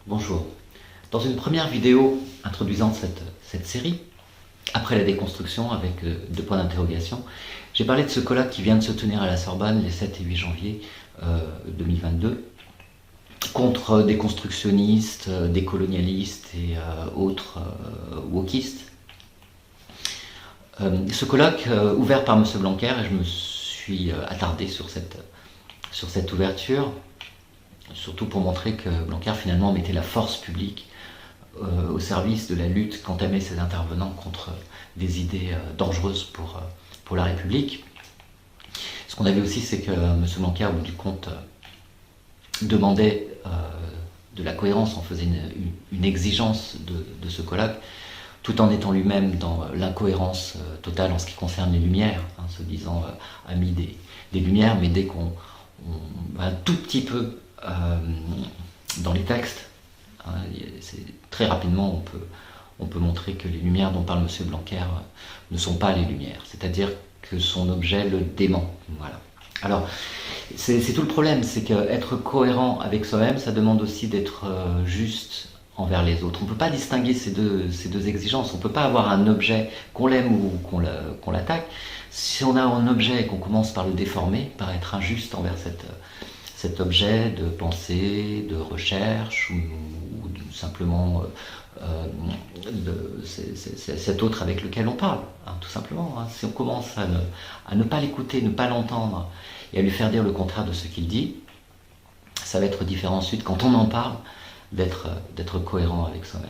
Bonjour. Dans une première vidéo introduisant cette série, après la déconstruction avec deux points d'interrogation, j'ai parlé de ce colloque qui vient de se tenir à la Sorbonne les 7 et 8 janvier 2022 contre des constructionnistes, des colonialistes et autres wokistes. Ce colloque ouvert par M. Blanquer, et je me suis attardé sur cette ouverture, surtout pour montrer que Blanquer finalement mettait la force publique au service de la lutte qu'entamaient ses intervenants contre des idées dangereuses pour la République. Ce qu'on a vu aussi, c'est que M. Blanquer, au bout du compte, demandait de la cohérence, on faisait une exigence de ce colloque, tout en étant lui-même dans l'incohérence totale en ce qui concerne les Lumières, se disant ami des Lumières, mais dès qu'on va un tout petit peu dans les textes, très rapidement on peut montrer que les Lumières dont parle M. Blanquer ne sont pas les Lumières, c'est-à-dire que son objet le dément. Voilà. Alors, c'est tout le problème, c'est qu'être cohérent avec soi-même, ça demande aussi d'être juste envers les autres. On ne peut pas distinguer ces deux exigences. On ne peut pas avoir un objet, qu'on l'aime ou qu'on l'attaque. Si on a un objet et qu'on commence par le déformer, par être injuste envers cet objet de pensée, de recherche, ou simplement cet autre avec lequel on parle, tout simplement. Si on commence à ne pas l'écouter, ne pas l'entendre, et à lui faire dire le contraire de ce qu'il dit, ça va être différent ensuite, quand on en parle, d'être cohérent avec soi-même.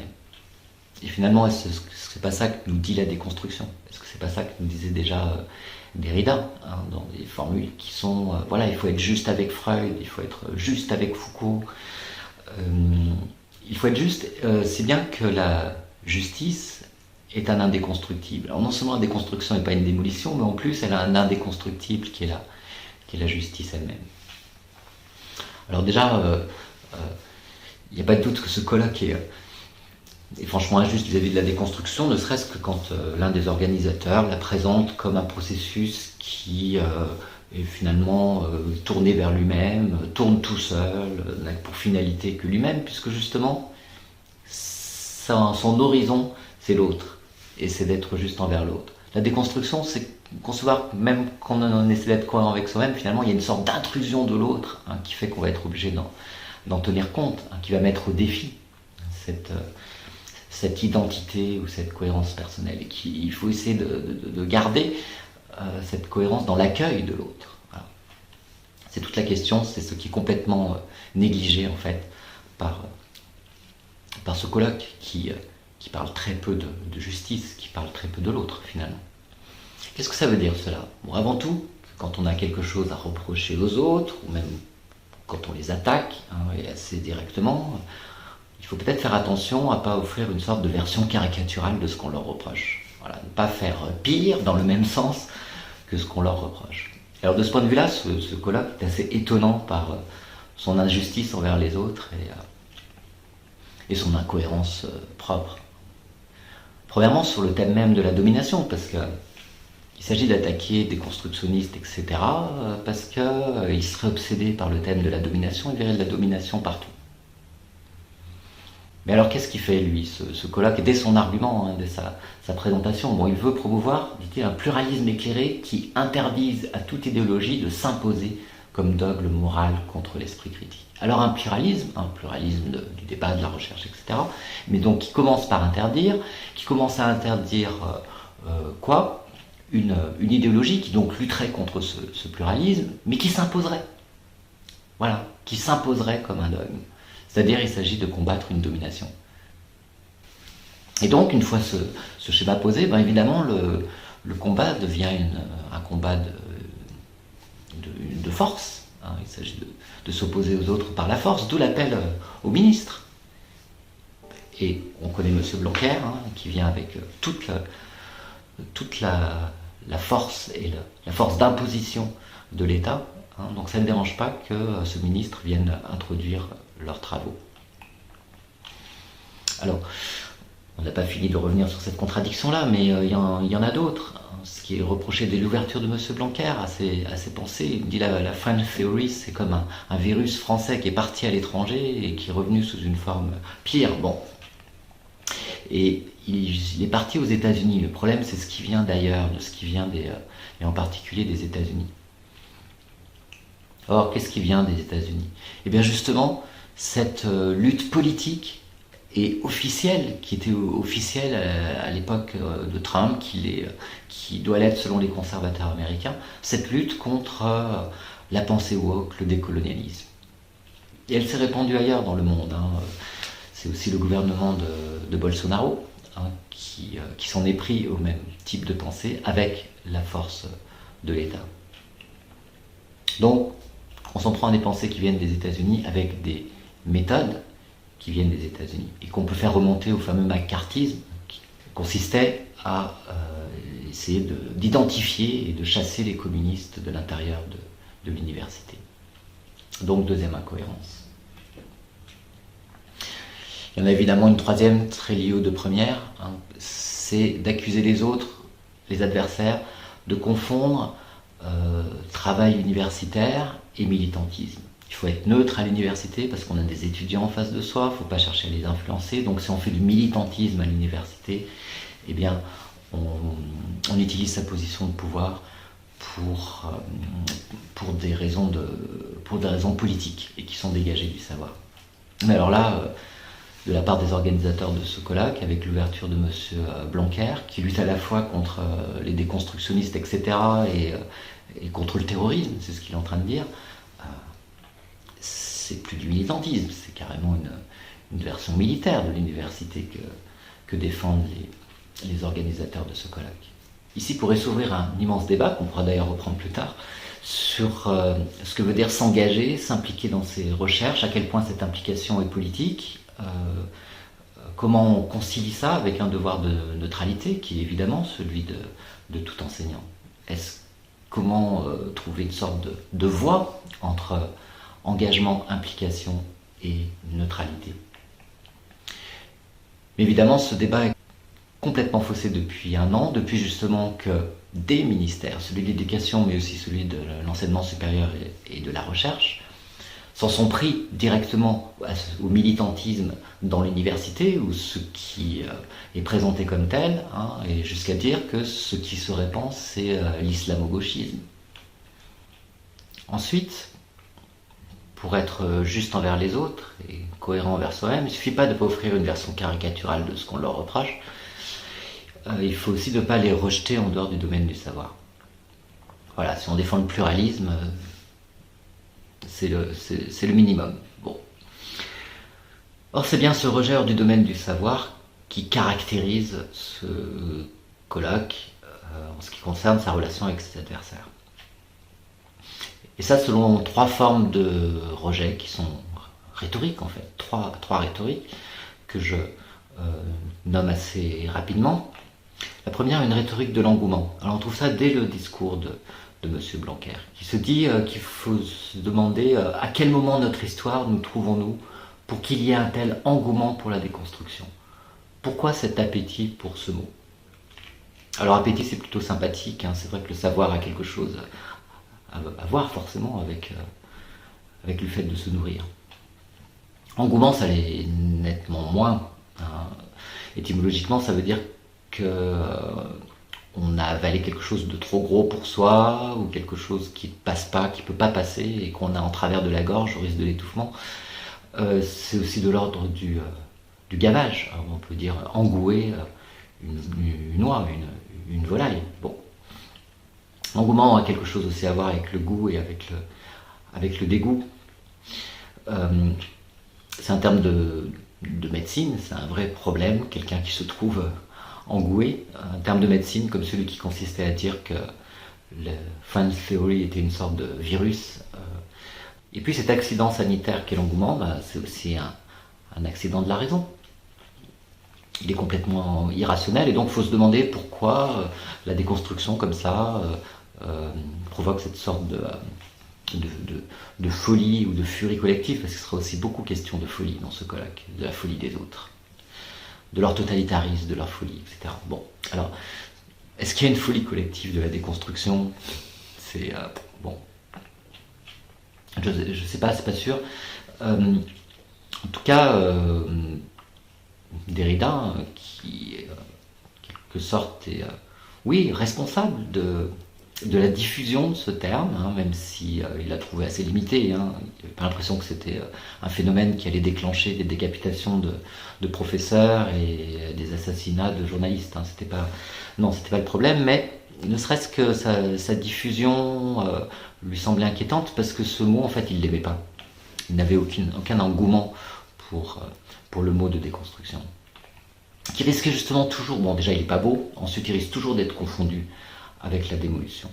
Et finalement, est-ce que c'est pas ça que nous dit la déconstruction? Est-ce que c'est pas ça que nous disait déjà Derrida, dans des formules qui sont, voilà, il faut être juste avec Freud, il faut être juste avec Foucault, il faut être juste, c'est bien que la justice est un indéconstructible. Alors non seulement la déconstruction n'est pas une démolition, mais en plus elle a un indéconstructible qui est la justice elle-même. Alors déjà, il n'y a pas de doute que ce colloque est franchement injuste vis-à-vis de la déconstruction, ne serait-ce que quand l'un des organisateurs la présente comme un processus qui est finalement tourné vers lui-même, tourne tout seul, n'a pour finalité que lui-même, puisque justement, son horizon, c'est l'autre, et c'est d'être juste envers l'autre. La déconstruction, c'est concevoir, même quand on essaie d'être cohérent avec soi-même, finalement, il y a une sorte d'intrusion de l'autre qui fait qu'on va être obligé d'en tenir compte, qui va mettre au défi cette identité ou cette cohérence personnelle. Et il faut essayer de garder cette cohérence dans l'accueil de l'autre. Voilà. C'est toute la question, c'est ce qui est complètement négligé en fait par ce colloque qui parle très peu de justice, qui parle très peu de l'autre finalement. Qu'est-ce que ça veut dire cela? Bon, avant tout, quand on a quelque chose à reprocher aux autres, ou même quand on les attaque, et assez directement, il faut peut-être faire attention à ne pas offrir une sorte de version caricaturale de ce qu'on leur reproche. Voilà, ne pas faire pire dans le même sens que ce qu'on leur reproche. Alors de ce point de vue-là, ce colloque est assez étonnant par son injustice envers les autres et son incohérence propre. Premièrement, sur le thème même de la domination, parce qu'il s'agit d'attaquer des constructionnistes, etc., parce qu'ils seraient obsédés par le thème de la domination, ils verraient de la domination partout. Mais alors qu'est-ce qu'il fait lui, ce colloque, dès son argument, dès sa présentation? Bon, il veut promouvoir, dit-il, un pluralisme éclairé qui interdise à toute idéologie de s'imposer comme dogme moral contre l'esprit critique. Alors un pluralisme du débat, de la recherche, etc., mais donc qui commence par interdire, qui commence à interdire quoi? Une idéologie qui donc lutterait contre ce pluralisme, mais qui s'imposerait. Voilà, qui s'imposerait comme un dogme. C'est-à-dire il s'agit de combattre une domination. Et donc, une fois ce schéma posé, ben évidemment, le combat devient un combat de force. Il s'agit de s'opposer aux autres par la force, d'où l'appel au ministre. Et on connaît M. Blanquer, qui vient avec toute la force et la force d'imposition de l'État. Donc ça ne dérange pas que ce ministre vienne introduire leurs travaux. Alors, On n'a pas fini de revenir sur cette contradiction-là, mais il y en a d'autres. Ce qui est reproché dès l'ouverture de M. Blanquer à ses pensées, il dit la Friend Theory, c'est comme un virus français qui est parti à l'étranger et qui est revenu sous une forme pire. Bon. Et il est parti aux États-Unis. Le problème, c'est ce qui vient d'ailleurs, de ce qui vient et en particulier des États-Unis. Or, qu'est-ce qui vient des États-Unis? Eh bien justement, cette lutte politique et officielle, qui était officielle à l'époque de Trump, qui doit l'être selon les conservateurs américains, cette lutte contre la pensée woke, le décolonialisme. Et elle s'est répandue ailleurs dans le monde. C'est aussi le gouvernement de Bolsonaro qui s'en est pris au même type de pensée avec la force de l'État. Donc, on s'en prend à des pensées qui viennent des États-Unis avec des méthodes qui viennent des États-Unis et qu'on peut faire remonter au fameux McCarthyisme qui consistait à essayer d'identifier et de chasser les communistes de l'intérieur de l'université. Donc, deuxième incohérence. Il y en a évidemment une troisième, très liée aux deux premières, c'est d'accuser les autres, les adversaires, de confondre travail universitaire et militantisme. Il faut être neutre à l'université parce qu'on a des étudiants en face de soi, il ne faut pas chercher à les influencer. Donc si on fait du militantisme à l'université, eh bien on utilise sa position de pouvoir pour des raisons politiques et qui sont dégagées du savoir. Mais alors là, de la part des organisateurs de ce colloque, avec l'ouverture de M. Blanquer, qui lutte à la fois contre les déconstructionnistes, etc., et contre le terrorisme, c'est ce qu'il est en train de dire, c'est plus du militantisme, c'est carrément une version militaire de l'université que défendent les organisateurs de ce colloque. Ici pourrait s'ouvrir un immense débat, qu'on pourra d'ailleurs reprendre plus tard, sur ce que veut dire s'engager, s'impliquer dans ses recherches, à quel point cette implication est politique, comment on concilie ça avec un devoir de neutralité qui est évidemment celui de tout enseignant. Comment trouver une sorte de voie entre engagement, implication et neutralité. Mais évidemment, ce débat est complètement faussé depuis un an, depuis justement que des ministères, celui de l'éducation mais aussi celui de l'enseignement supérieur et de la recherche, s'en sont pris directement au militantisme dans l'université, ou ce qui est présenté comme tel, et jusqu'à dire que ce qui se répand, c'est l'islamo-gauchisme. Ensuite, pour être juste envers les autres et cohérent envers soi-même, il ne suffit pas de ne pas offrir une version caricaturale de ce qu'on leur reproche, il faut aussi ne pas les rejeter en dehors du domaine du savoir. Voilà, si on défend le pluralisme, c'est le minimum. Bon. Or, c'est bien ce rejet hors du domaine du savoir qui caractérise ce colloque en ce qui concerne sa relation avec ses adversaires. Et ça selon trois formes de rejet qui sont rhétoriques en fait, trois rhétoriques que je nomme assez rapidement. La première, une rhétorique de l'engouement. Alors on trouve ça dès le discours de M. Blanquer, qui se dit qu'il faut se demander à quel moment de notre histoire nous trouvons-nous pour qu'il y ait un tel engouement pour la déconstruction. Pourquoi cet appétit pour ce mot? Alors appétit, c'est plutôt sympathique, c'est vrai que le savoir a quelque chose à voir forcément avec le fait de se nourrir. Engouement, ça l'est nettement moins. Étymologiquement, ça veut dire qu'on a avalé quelque chose de trop gros pour soi, ou quelque chose qui ne passe pas, qui ne peut pas passer, et qu'on a en travers de la gorge au risque de l'étouffement. C'est aussi de l'ordre du gavage. Alors, on peut dire engouer une oie, une volaille. Bon. L'engouement a quelque chose aussi à voir avec le goût et avec le dégoût. C'est un terme de médecine, c'est un vrai problème, quelqu'un qui se trouve engoué, un terme de médecine comme celui qui consistait à dire que le Friend Theory était une sorte de virus. Et puis cet accident sanitaire qu'est l'engouement, c'est aussi un accident de la raison. Il est complètement irrationnel et donc il faut se demander pourquoi la déconstruction comme ça provoque cette sorte de folie ou de furie collective, parce qu'il sera aussi beaucoup question de folie dans ce colloque, de la folie des autres. de leur totalitarisme, de leur folie, etc. Bon, alors, est-ce qu'il y a une folie collective de la déconstruction? C'est bon, je sais pas, c'est pas sûr. En tout cas, Derrida, qui est en quelque sorte est, oui, responsable de la diffusion de ce terme, hein, même si il l'a trouvé assez limité. Hein. Il n'avait pas l'impression que c'était un phénomène qui allait déclencher des décapitations de professeurs et des assassinats de journalistes. Hein. Non, c'était pas le problème, mais ne serait-ce que sa diffusion lui semblait inquiétante parce que ce mot, en fait, il l'aimait pas. Il n'avait aucun engouement pour le mot de déconstruction. Qui risquait justement toujours, bon déjà il n'est pas beau, ensuite il risque toujours d'être confondu avec la démolition.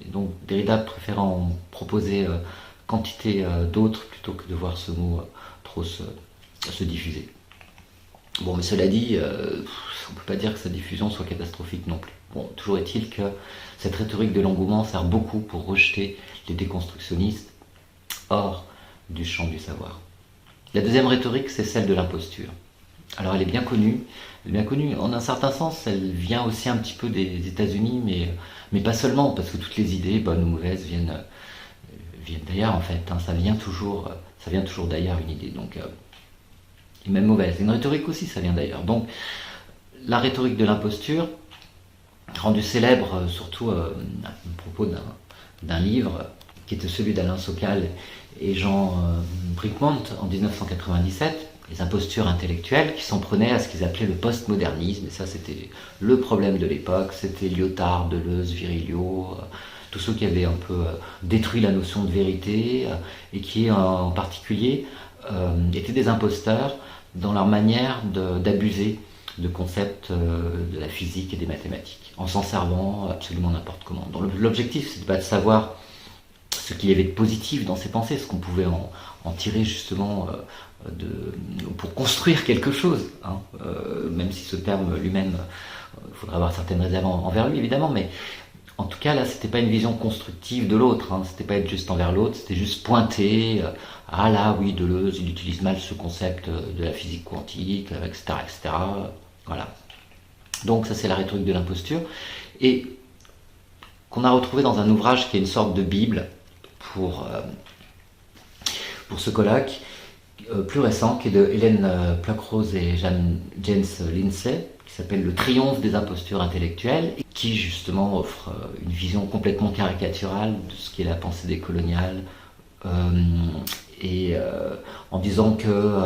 Et donc Derrida préfère en proposer quantité d'autres plutôt que de voir ce mot trop se diffuser. Bon, mais cela dit, on ne peut pas dire que sa diffusion soit catastrophique non plus. Bon, toujours est-il que cette rhétorique de l'engouement sert beaucoup pour rejeter les déconstructionnistes hors du champ du savoir. La deuxième rhétorique, c'est celle de l'imposture. Alors elle est bien connue. En un certain sens, elle vient aussi un petit peu des États-Unis, mais pas seulement, parce que toutes les idées, bonnes ou mauvaises, viennent d'ailleurs en fait. Hein, ça vient toujours d'ailleurs une idée. Donc, et même mauvaise. Une rhétorique aussi, ça vient d'ailleurs. Donc la rhétorique de l'imposture, rendue célèbre surtout à propos d'un livre qui était celui d'Alain Sokal et Jean Bricmont en 1997. Les impostures intellectuelles qui s'en prenaient à ce qu'ils appelaient le postmodernisme, et ça c'était le problème de l'époque, c'était Lyotard, Deleuze, Virilio, tous ceux qui avaient un peu détruit la notion de vérité, et qui en particulier étaient des imposteurs dans leur manière d'abuser de concepts de la physique et des mathématiques, en s'en servant absolument n'importe comment. L'objectif c'était pas de savoir ce qu'il y avait de positif dans ces pensées, ce qu'on pouvait en tirer justement pour construire quelque chose, hein, même si ce terme lui-même, il faudrait avoir certaines réserves envers lui évidemment, mais en tout cas là c'était pas une vision constructive de l'autre, hein, c'était pas être juste envers l'autre, c'était juste pointer, ah là oui Deleuze il utilise mal ce concept de la physique quantique, etc. etc. Voilà. Donc ça c'est la rhétorique de l'imposture, et qu'on a retrouvé dans un ouvrage qui est une sorte de bible pour ce colloque, plus récent, qui est de Hélène Pluckrose et James Lindsay, qui s'appelle Le triomphe des impostures intellectuelles, et qui justement offre une vision complètement caricaturale de ce qu'est la pensée décoloniale, en disant que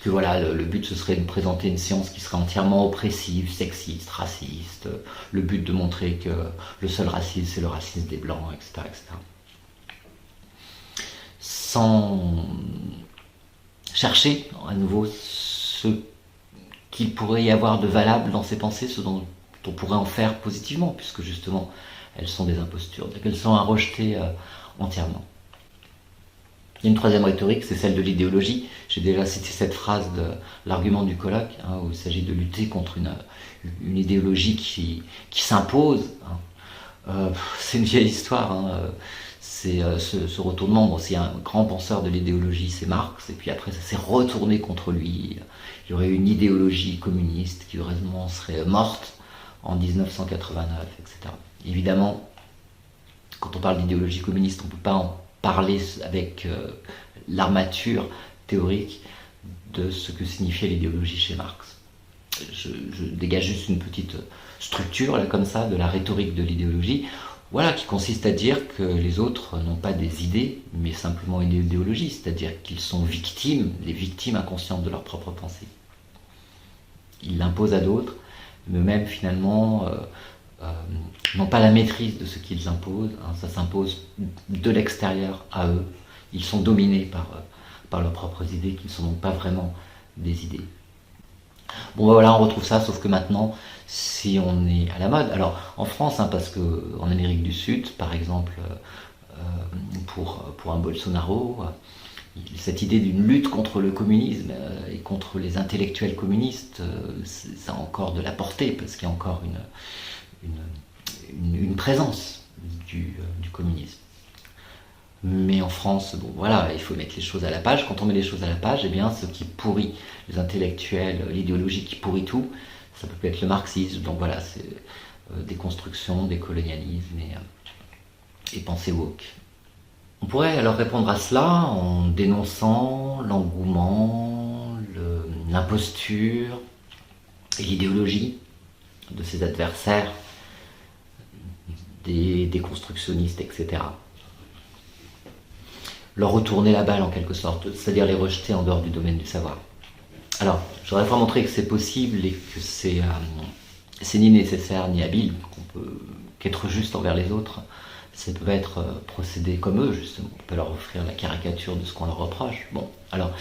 voilà, le but ce serait de présenter une science qui serait entièrement oppressive, sexiste, raciste, le but de montrer que le seul racisme c'est le racisme des blancs, etc. etc. Sans chercher à nouveau ce qu'il pourrait y avoir de valable dans ces pensées, ce dont on pourrait en faire positivement, puisque justement elles sont des impostures, elles sont à rejeter entièrement. Il y a une troisième rhétorique, c'est celle de l'idéologie. J'ai déjà cité cette phrase de l'argument du colloque, hein, où il s'agit de lutter contre une idéologie qui s'impose. Hein. C'est une vieille histoire. Hein. C'est ce retournement. Bon, s'il y a un grand penseur de l'idéologie, c'est Marx, et puis après ça s'est retourné contre lui. Il y aurait une idéologie communiste qui heureusement serait morte en 1989, etc. Évidemment, quand on parle d'idéologie communiste, on ne peut pas en parler avec l'armature théorique de ce que signifiait l'idéologie chez Marx. Je dégage juste une petite structure là, comme ça de la rhétorique de l'idéologie, voilà, qui consiste à dire que les autres n'ont pas des idées, mais simplement une idéologie, c'est-à-dire qu'ils sont victimes, les victimes inconscientes de leur propre pensée. Ils l'imposent à d'autres, mais eux-mêmes finalement n'ont pas la maîtrise de ce qu'ils imposent, hein, ça s'impose de l'extérieur à eux, ils sont dominés par leurs propres idées, qui ne sont donc pas vraiment des idées. Bon ben voilà, on retrouve ça, sauf que maintenant, si on est à la mode, alors en France, hein, parce qu'en Amérique du Sud, par exemple, pour un Bolsonaro, cette idée d'une lutte contre le communisme et contre les intellectuels communistes, ça a encore de la portée, parce qu'il y a encore une présence du communisme. Mais en France, bon voilà, il faut mettre les choses à la page. Quand on met les choses à la page, eh bien, ce qui pourrit les intellectuels, l'idéologie qui pourrit tout, ça peut être le marxisme. Donc voilà, c'est déconstruction, décolonialisme et pensée woke. On pourrait alors répondre à cela en dénonçant l'engouement, l'imposture et l'idéologie de ses adversaires, des déconstructionnistes, etc. Leur retourner la balle en quelque sorte, c'est-à-dire les rejeter en dehors du domaine du savoir. Alors, je voudrais faire montrer que c'est possible et que c'est ni nécessaire ni habile, qu'être juste envers les autres, ça peut être procéder comme eux, justement. On peut leur offrir la caricature de ce qu'on leur reproche. Bon, alors,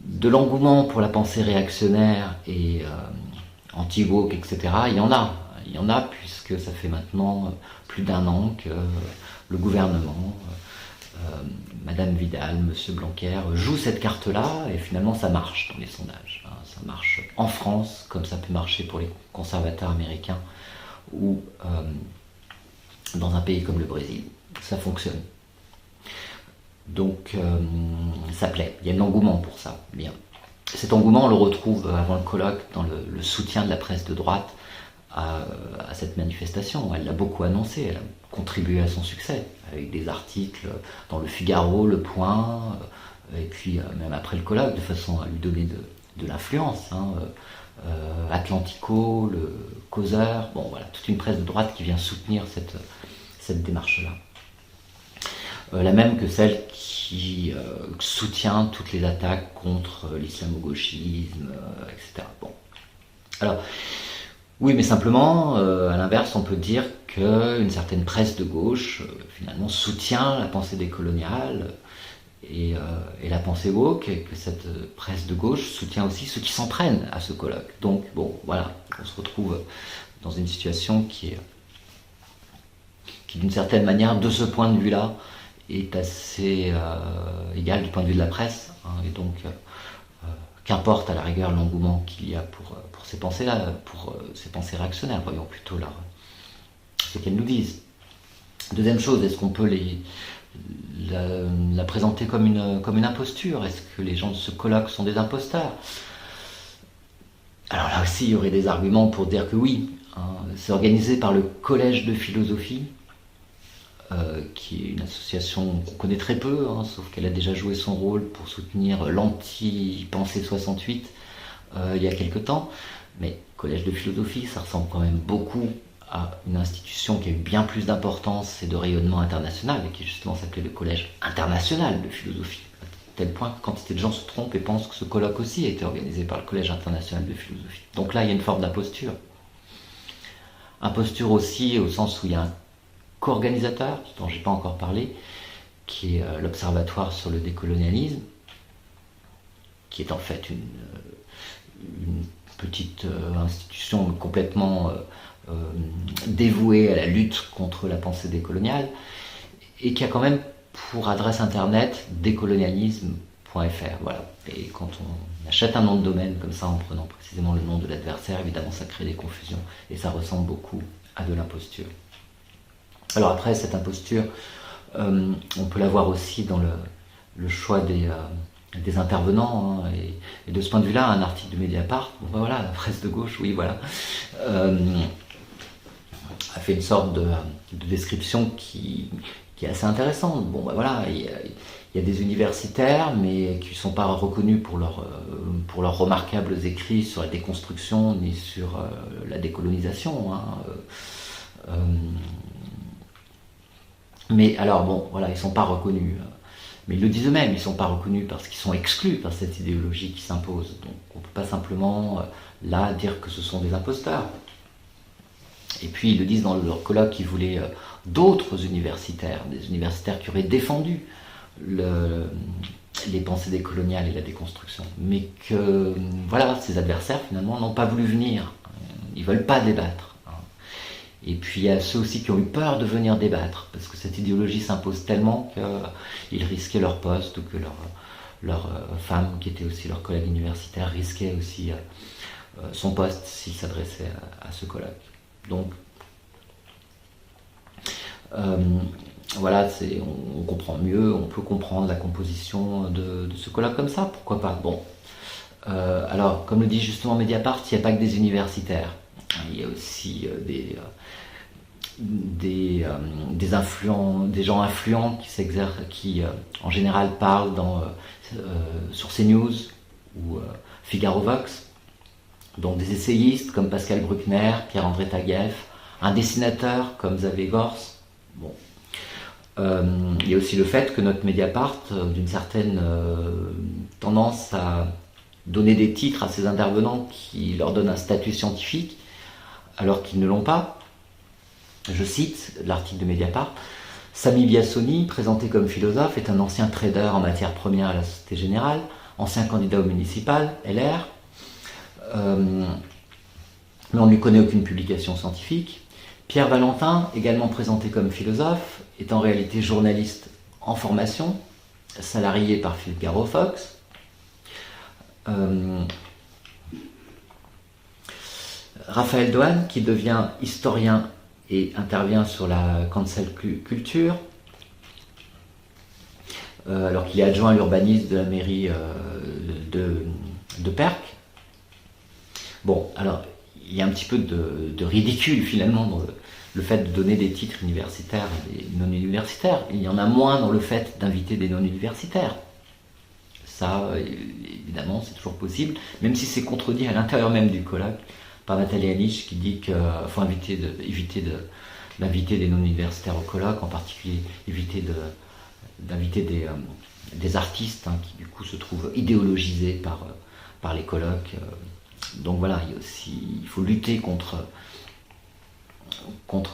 de l'engouement pour la pensée réactionnaire et anti-woke, etc., il y en a. Il y en a puisque ça fait maintenant plus d'1 an que le gouvernement, Madame Vidal, Monsieur Blanquer, jouent cette carte-là et finalement ça marche dans les sondages. Ça marche en France comme ça peut marcher pour les conservateurs américains ou dans un pays comme le Brésil. Ça fonctionne. Donc ça plaît, il y a de l'engouement pour ça. Bien. Cet engouement, on le retrouve avant le colloque dans le soutien de la presse de droite à cette manifestation. Elle l'a beaucoup annoncé, elle a contribué à son succès, avec des articles dans le Figaro, Le Point, et puis même après le colloque, de façon à lui donner de l'influence. Atlantico, le Causeur, bon voilà, toute une presse de droite qui vient soutenir cette démarche-là. La même que celle qui soutient toutes les attaques contre l'islamo-gauchisme, etc. Bon. Alors, oui, mais simplement, à l'inverse, on peut dire qu'une certaine presse de gauche, finalement, soutient la pensée décoloniale et la pensée woke, et que cette presse de gauche soutient aussi ceux qui s'en prennent à ce colloque. Donc, bon, voilà, on se retrouve dans une situation qui d'une certaine manière, de ce point de vue-là, est assez égale du point de vue de la presse, et donc qu'importe à la rigueur l'engouement qu'il y a pour ces pensées-là, pour ces pensées réactionnaires, voyons plutôt ce qu'elles nous disent. Deuxième chose, est-ce qu'on peut la présenter comme une imposture? Est-ce que les gens de ce colloque sont des imposteurs? Alors là aussi, il y aurait des arguments pour dire que oui. C'est organisé par le Collège de philosophie, qui est une association qu'on connaît très peu, sauf qu'elle a déjà joué son rôle pour soutenir l'anti-pensée 68 il y a quelque temps. Mais Collège de philosophie, ça ressemble quand même beaucoup à une institution qui a eu bien plus d'importance et de rayonnement international, et qui justement s'appelait le Collège international de philosophie. À tel point que quantité de gens se trompent et pensent que ce colloque aussi a été organisé par le Collège international de philosophie. Donc là, il y a une forme d'imposture. Imposture aussi au sens où il y a un co-organisateur, dont je n'ai pas encore parlé, qui est l'Observatoire sur le décolonialisme, qui est en fait une petite institution complètement dévouée à la lutte contre la pensée décoloniale, et qui a quand même pour adresse internet décolonialisme.fr. Voilà. Et quand on achète un nom de domaine comme ça en prenant précisément le nom de l'adversaire, évidemment ça crée des confusions, et ça ressemble beaucoup à de l'imposture. Alors après, cette imposture, on peut la voir aussi dans le choix des intervenants, et de ce point de vue-là, un article de Mediapart, bon ben voilà, la presse de gauche, oui voilà, a fait une sorte de description qui est assez intéressante. Bon ben voilà, il y a des universitaires, mais qui ne sont pas reconnus pour leurs remarquables écrits sur la déconstruction ni sur la décolonisation. Mais alors bon, voilà, ils ne sont pas reconnus. Mais ils le disent eux-mêmes, ils ne sont pas reconnus parce qu'ils sont exclus par cette idéologie qui s'impose. Donc on ne peut pas simplement là dire que ce sont des imposteurs. Et puis ils le disent dans leur colloque qu'ils voulaient d'autres universitaires, des universitaires qui auraient défendu les pensées décoloniales et la déconstruction. Mais que voilà, ces adversaires finalement n'ont pas voulu venir. Ils ne veulent pas débattre. Et puis il y a ceux aussi qui ont eu peur de venir débattre, parce que cette idéologie s'impose tellement qu'ils risquaient leur poste, ou que leur femme, qui était aussi leur collègue universitaire, risquait aussi son poste s'il s'adressait à ce colloque. Donc voilà, on comprend mieux, on peut comprendre la composition de ce colloque comme ça, pourquoi pas. Bon, alors, comme le dit justement Mediapart, il n'y a pas que des universitaires. Il y a aussi des gens influents qui s'exercent, qui en général parlent sur CNews ou Figaro Vox. Donc des essayistes comme Pascal Bruckner, Pierre-André Taguieff, un dessinateur comme Xavier Gors. Bon. Il y a aussi le fait que notre Mediapart, d'une certaine tendance à donner des titres à ces intervenants qui leur donnent un statut scientifique, alors qu'ils ne l'ont pas. Je cite l'article de Mediapart. Sami Biassoni, présenté comme philosophe, est un ancien trader en matières premières à la Société Générale, ancien candidat au municipal, LR, mais on ne lui connaît aucune publication scientifique. Pierre Valentin, également présenté comme philosophe, est en réalité journaliste en formation, salarié par Figaro Vox. Raphaël Doane, qui devient historien et intervient sur la cancel culture, alors qu'il est adjoint à l'urbanisme de la mairie de Perques. Bon, alors, il y a un petit peu de ridicule finalement dans le fait de donner des titres universitaires à des non-universitaires. Il y en a moins dans le fait d'inviter des non-universitaires. Ça, évidemment, c'est toujours possible, même si c'est contredit à l'intérieur même du colloque par Nathalie Anish qui dit qu'il faut éviter d'inviter des non-universitaires au colloque, en particulier éviter d'inviter des artistes qui du coup se trouvent idéologisés par les colloques. Donc voilà, il faut lutter contre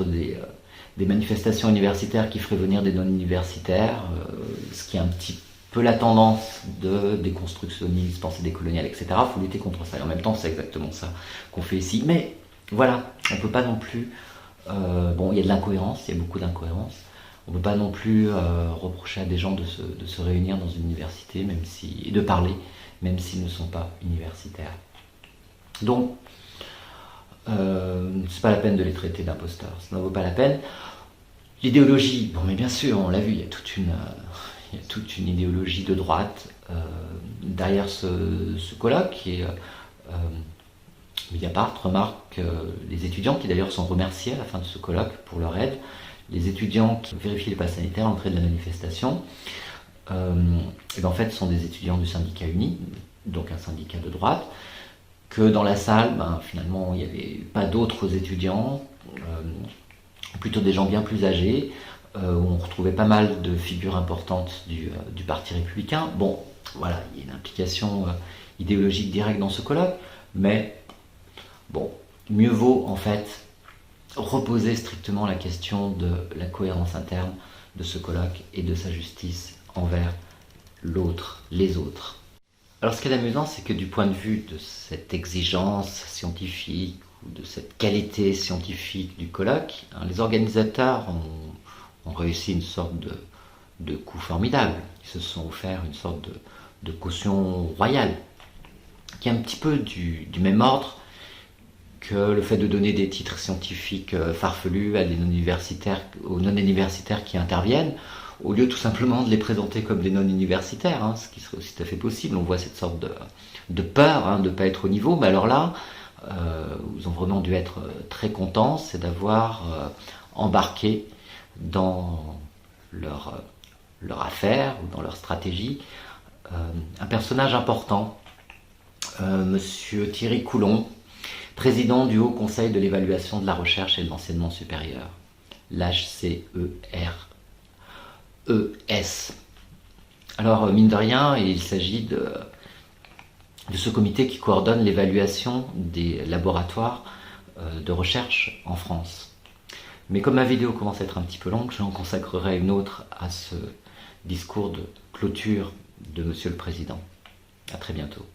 des manifestations universitaires qui feraient venir des non-universitaires, ce qui est un petit peu la tendance de déconstructionnisme, pensée décoloniale, etc. Il faut lutter contre ça. Et en même temps, c'est exactement ça qu'on fait ici. Mais voilà, on ne peut pas non plus... bon, il y a de l'incohérence, il y a beaucoup d'incohérence. On ne peut pas non plus reprocher à des gens de se réunir dans une université et de parler, même s'ils ne sont pas universitaires. Donc, c'est pas la peine de les traiter d'imposteurs, ça n'en vaut pas la peine. L'idéologie, bon mais bien sûr, on l'a vu, il y a toute une idéologie de droite derrière ce colloque, et Mediapart remarque les étudiants, qui d'ailleurs sont remerciés à la fin de ce colloque pour leur aide, les étudiants qui vérifient les passes sanitaires à l'entrée de la manifestation, et en fait ce sont des étudiants du syndicat uni, donc un syndicat de droite, que dans la salle, finalement, il n'y avait pas d'autres étudiants, plutôt des gens bien plus âgés, où on retrouvait pas mal de figures importantes du Parti républicain. Bon, voilà, il y a une implication idéologique directe dans ce colloque, mais bon, mieux vaut en fait reposer strictement la question de la cohérence interne de ce colloque et de sa justice envers l'autre, les autres. Alors ce qui est amusant, c'est que du point de vue de cette exigence scientifique ou de cette qualité scientifique du colloque, les organisateurs ont réussi une sorte de coup formidable. Ils se sont offerts une sorte de caution royale, qui est un petit peu du même ordre que le fait de donner des titres scientifiques farfelus à aux non-universitaires qui interviennent, au lieu tout simplement de les présenter comme des non-universitaires, ce qui serait aussi tout à fait possible. On voit cette sorte de peur de ne pas être au niveau. Mais alors là, ils ont vraiment dû être très contents, c'est d'avoir embarqué dans leur affaire ou dans leur stratégie un personnage important, Monsieur Thierry Coulon, président du Haut Conseil de l'évaluation de la recherche et de l'enseignement supérieur, l'HCERES. Alors, mine de rien, il s'agit de ce comité qui coordonne l'évaluation des laboratoires de recherche en France. Mais comme ma vidéo commence à être un petit peu longue, j'en consacrerai une autre à ce discours de clôture de Monsieur le Président. À très bientôt.